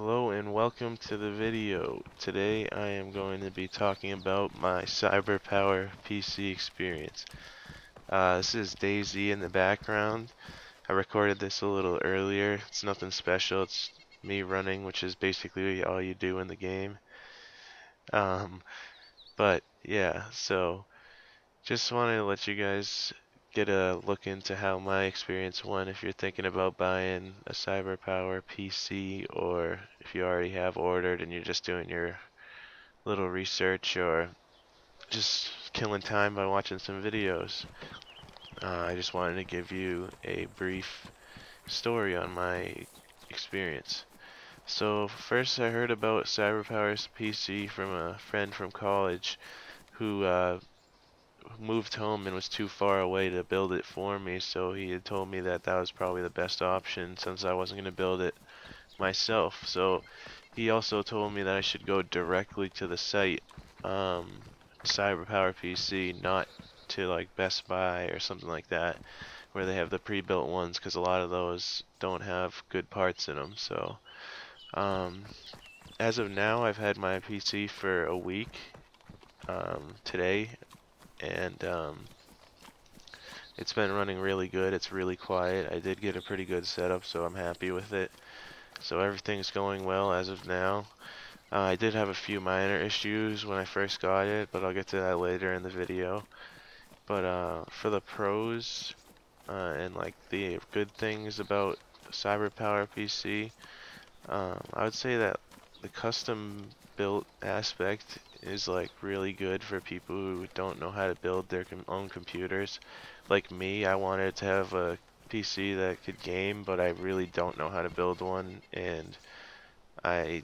Hello and welcome to the video. Today I am going to be talking about my Cyberpower PC experience. This is Daisy in the background. I recorded this a little earlier. It's nothing special. It's me running, which is basically all you do in the game. Um, but yeah, so just wanted to let you guys get a look into how my experience went if you're thinking about buying a Cyberpower PC, or if you already have ordered and you're just doing your little research or just killing time by watching some videos. I just wanted to give you a brief story on my experience. So first I heard about Cyberpower's PC from a friend from college who moved home and was too far away to build it for me, so he had told me that that was probably the best option since I wasn't going to build it myself. So he also told me that I should go directly to the site, Cyberpower PC, not to like Best Buy or something like that, where they have the pre-built ones, because a lot of those don't have good parts in them. So um, as of now, I've had my PC for a week today, and it's been running really good. It's really quiet. I did get a pretty good setup, so I'm happy with it. So everything's going well as of now. I did have a few minor issues when I first got it, but I'll get to that later in the video. But for the pros and like the good things about Cyberpower PC, I would say that the custom built aspect is like really good for people who don't know how to build their own computers. Like me, I wanted to have a PC that could game, but I really don't know how to build one, and I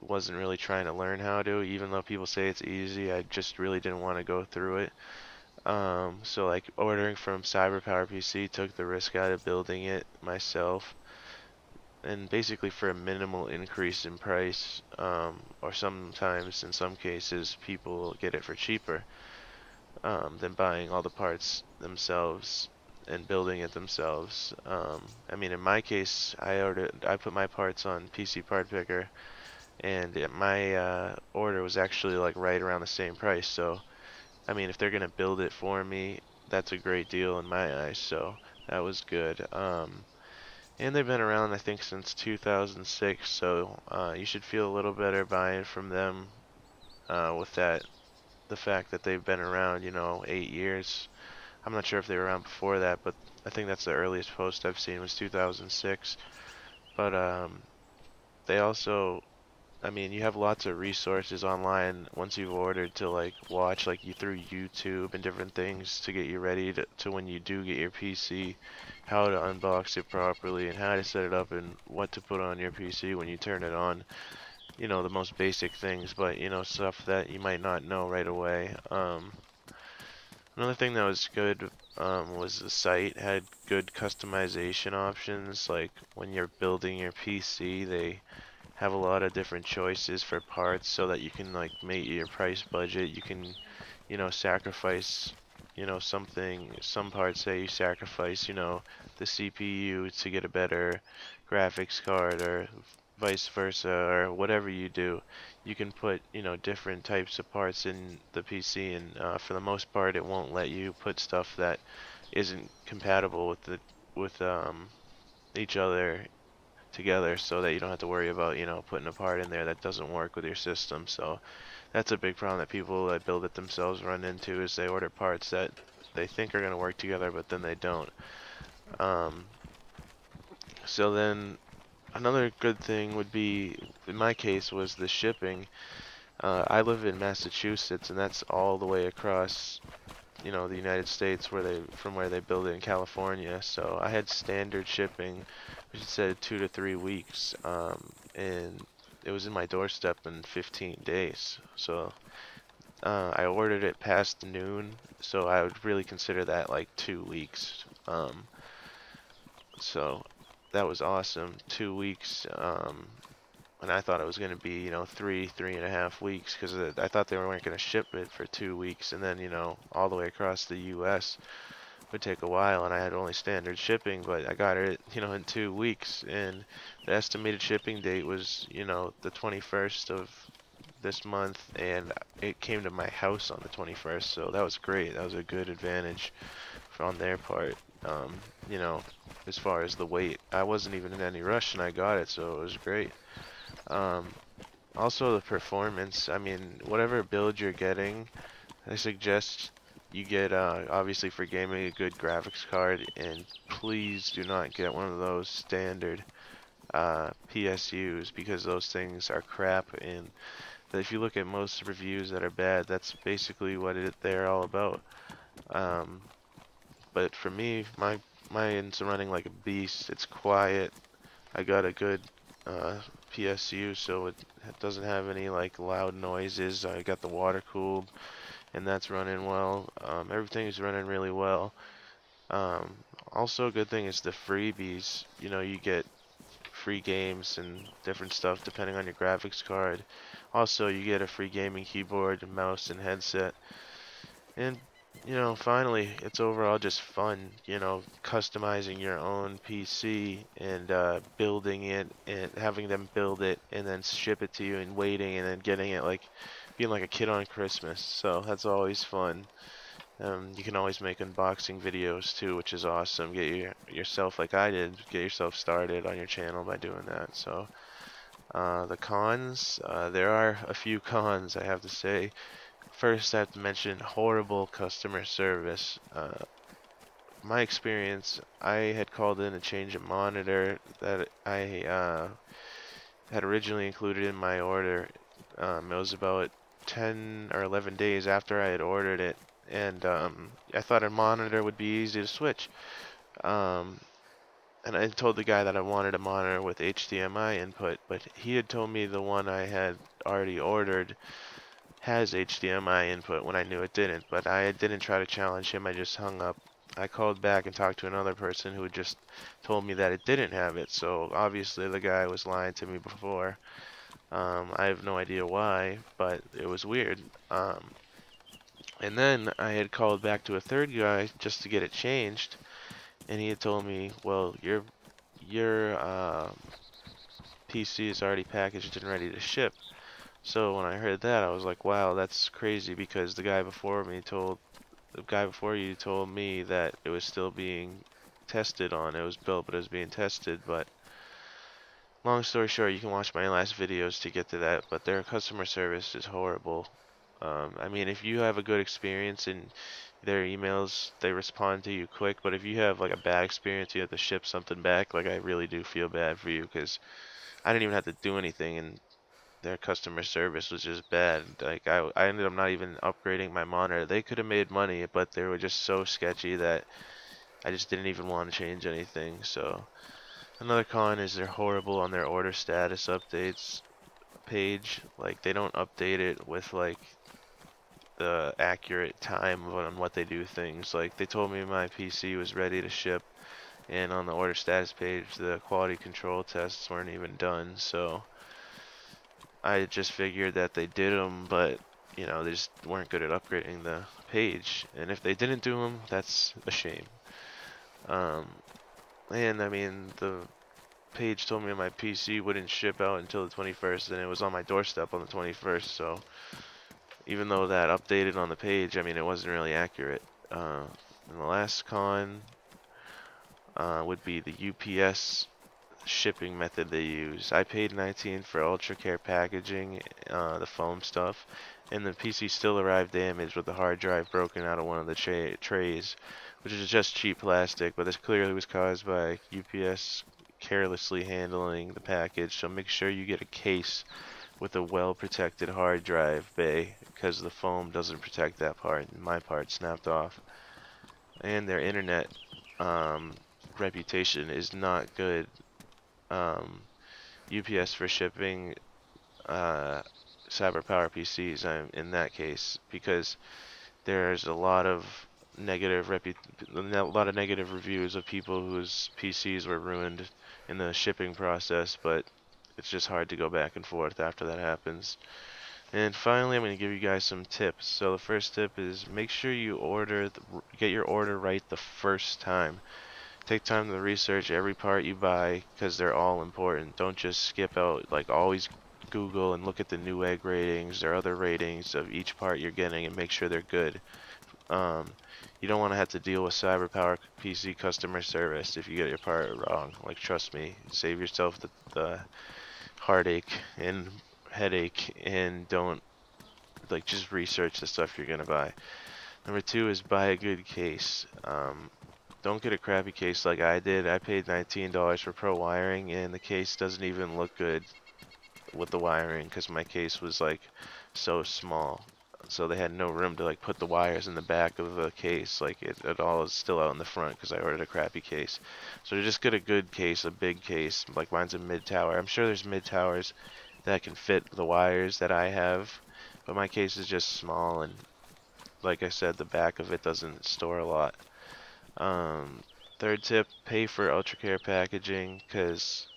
wasn't really trying to learn how to, even though people say it's easy. I just really didn't want to go through it. So like ordering from Cyberpower PC took the risk out of building it myself, and basically for a minimal increase in price, or sometimes in some cases people get it for cheaper than buying all the parts themselves and building it themselves. I mean, in my case, I put my parts on PC Part Picker, and my order was actually like right around the same price. So I mean, if they're gonna build it for me, that's a great deal in my eyes. So that was good. And they've been around, I think, since 2006. So you should feel a little better buying from them with the fact that they've been around, 8 years. I'm not sure if they were around before that, but I think that's the earliest post I've seen was 2006. But they also, I mean, you have lots of resources online once you've ordered to like watch, like you through YouTube and different things to get you ready to when you do get your PC, how to unbox it properly and how to set it up and what to put on your PC when you turn it on. The most basic things, but stuff that you might not know right away. Another thing that was good was the site had good customization options. Like when you're building your PC, they have a lot of different choices for parts so that you can like make your price budget. You can, sacrifice, some parts say you sacrifice, the CPU to get a better graphics card, or vice versa, or whatever you do. You can put, different types of parts in the PC, and for the most part it won't let you put stuff that isn't compatible with each other together, so that you don't have to worry about, putting a part in there that doesn't work with your system. So that's a big problem that people that build it themselves run into, is they order parts that they think are going to work together, but then they don't. Um, so then another good thing would be, in my case, was the shipping. I live in Massachusetts, and that's all the way across, the United States from where they build it in California. So I had standard shipping, which said 2 to 3 weeks, and it was in my doorstep in 15 days. So I ordered it past noon, so I would really consider that like 2 weeks. So that was awesome. 2 weeks. And I thought it was going to be, 3.5 weeks, because I thought they weren't going to ship it for 2 weeks, and then, all the way across the U.S. would take a while, and I had only standard shipping, but I got it, in 2 weeks, and the estimated shipping date was, the 21st of this month, and it came to my house on the 21st, so that was great. That was a good advantage on their part. Um, you know, as far as the wait, I wasn't even in any rush, and I got it, so it was great. Um, Also, the performance. I mean, whatever build you're getting, I suggest you get, obviously for gaming, a good graphics card, and please do not get one of those standard PSUs, because those things are crap. And if you look at most reviews that are bad, that's basically what they're all about. Um, but for me, mine's running like a beast. It's quiet. I got a good uh, PSU, so it doesn't have any like loud noises. I got the water cooled, and that's running well. Everything is running really well. Um, Also, a good thing is the freebies. You get free games and different stuff depending on your graphics card. Also, you get a free gaming keyboard, mouse, and headset. And, finally, it's overall just fun, customizing your own PC and building it and having them build it and then ship it to you and waiting and then getting it like being like a kid on Christmas. So that's always fun. You can always make unboxing videos too, which is awesome. Get yourself, like I did, get yourself started on your channel by doing that. So the cons, there are a few cons, I have to say. First, I have to mention horrible customer service. My experience, I had called in to change a monitor that I had originally included in my order. It was about 10 or 11 days after I had ordered it, and I thought a monitor would be easy to switch. Um, and I told the guy that I wanted a monitor with HDMI input, but he had told me the one I had already ordered has HDMI input when I knew it didn't, but I didn't try to challenge him. I just hung up. I called back and talked to another person who just told me that it didn't have it, so obviously the guy was lying to me before. I have no idea why, but it was weird. And then I had called back to a third guy just to get it changed, and he had told me, well, your PC is already packaged and ready to ship. So when I heard that, I was like, wow, that's crazy, because the guy before you told me that it was still being tested on. It was built, but it was being tested. But long story short, you can watch my last videos to get to that, but their customer service is horrible. I mean, if you have a good experience in their emails, they respond to you quick, but if you have like a bad experience, you have to ship something back, like I really do feel bad for you, because I didn't even have to do anything, and their customer service was just bad. Like I ended up not even upgrading my monitor. They could have made money, but they were just so sketchy that I just didn't even want to change anything. So another con is they're horrible on their order status updates page. Like they don't update it with like the accurate time on what they do things. Like they told me my PC was ready to ship, and on the order status page the quality control tests weren't even done. So I just figured that they did them, but they just weren't good at upgrading the page. And if they didn't do them, that's a shame. Um, and I mean, the page told me my PC wouldn't ship out until the 21st, and it was on my doorstep on the 21st. So even though that updated on the page, I mean, it wasn't really accurate. And the last con would be the UPS shipping method they use. I paid 19 for Ultra Care packaging, the foam stuff, and the PC still arrived damaged with the hard drive broken out of one of the trays, which is just cheap plastic, but this clearly was caused by UPS carelessly handling the package. So make sure you get a case with a well-protected hard drive bay, because the foam doesn't protect that part, and my part snapped off. And their internet reputation is not good. UPS for shipping Cyberpower PCs in that case, because there's a lot of negative reviews of people whose PCs were ruined in the shipping process, but it's just hard to go back and forth after that happens. And finally, I'm going to give you guys some tips. So the first tip is make sure you get your order right the first time. Take time to research every part you buy because they're all important. Don't just skip out, like always Google and look at the Newegg ratings or other ratings of each part you're getting and make sure they're good. Um, you don't want to have to deal with Cyberpower PC customer service if you get your part wrong. Like, trust me, save yourself the heartache and headache, and don't, like, just research the stuff you're gonna buy. Number two is buy a good case. Don't get a crappy case like I did. I paid $19 for pro wiring, and the case doesn't even look good with the wiring because my case was like so small. So they had no room to like put the wires in the back of the case. Like it all is still out in the front because I ordered a crappy case. So to just get a good case, a big case, like mine's a mid tower. I'm sure there's mid towers that can fit the wires that I have, but my case is just small, and like I said, the back of it doesn't store a lot. Um, Third tip, pay for ultra care packaging because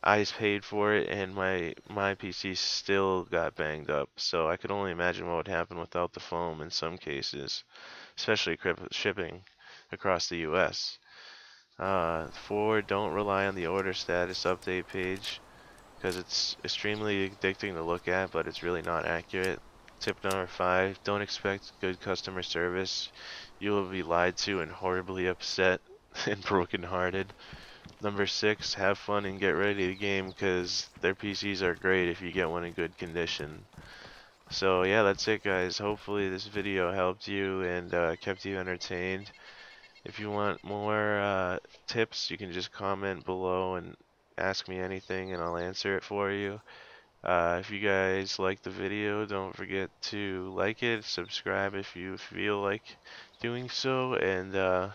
I paid for it and my PC still got banged up. So I could only imagine what would happen without the foam in some cases, especially shipping across the US. Four, don't rely on the order status update page because it's extremely addicting to look at, but it's really not accurate. Tip number five, don't expect good customer service. You will be lied to and horribly upset and brokenhearted. Number six, have fun and get ready to game because their PCs are great if you get one in good condition. So yeah, that's it guys. Hopefully this video helped you and kept you entertained. If you want more tips, you can just comment below and ask me anything and I'll answer it for you. If you guys like the video, don't forget to like it, subscribe if you feel like doing so, and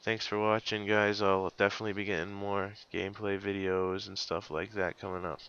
thanks for watching, guys. I'll definitely be getting more gameplay videos and stuff like that coming up.